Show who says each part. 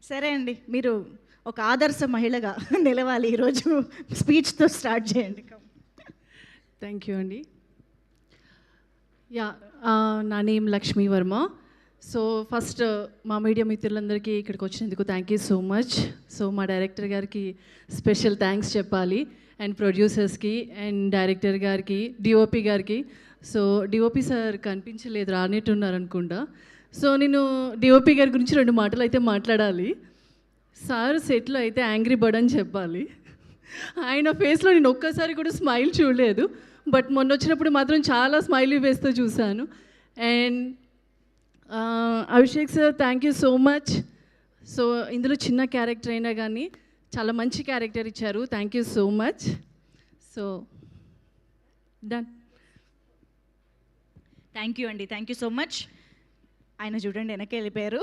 Speaker 1: సరే అండి, మీరు ఒక ఆదర్శ మహిళగా నిలవాలి. ఈరోజు స్పీచ్తో స్టార్ట్ చేయండి.
Speaker 2: థ్యాంక్ యూ అండి. యా, నా name Lakshmi Varma. So first మా మీడియా మిత్రులందరికీ ఇక్కడికి వచ్చినందుకు thank you so much. So మా డైరెక్టర్ గారికి స్పెషల్ థ్యాంక్స్ చెప్పాలి, అండ్ ప్రొడ్యూసర్స్కి అండ్ డైరెక్టర్ గారికి, డిఓపి గారికి. సో డిఓపి సార్ కనిపించలేదు, రానేట్టున్నారు అనుకుంటా. సో నేను డిఓపి గారి గురించి 2 మాటలు అయితే మాట్లాడాలి. సార్ సెట్లో అయితే యాంగ్రీ బర్డ్ అని చెప్పాలి. ఆయన ఫేస్లో నేను ఒక్కసారి కూడా స్మైల్ చూడలేదు, బట్ మొన్న వచ్చినప్పుడు మాత్రం చాలా స్మైలీ ఫేస్తో చూశాను. And Abhishek sir, thank you so much. So ఇందులో చిన్న క్యారెక్టర్ అయినా కానీ చాలా మంచి క్యారెక్టర్ ఇచ్చారు. Thank you so much. So done.
Speaker 1: Thank you అండి, థ్యాంక్ యూ సో మచ్. ఆయన చూడండి వెనక్కి వెళ్ళిపోయారు.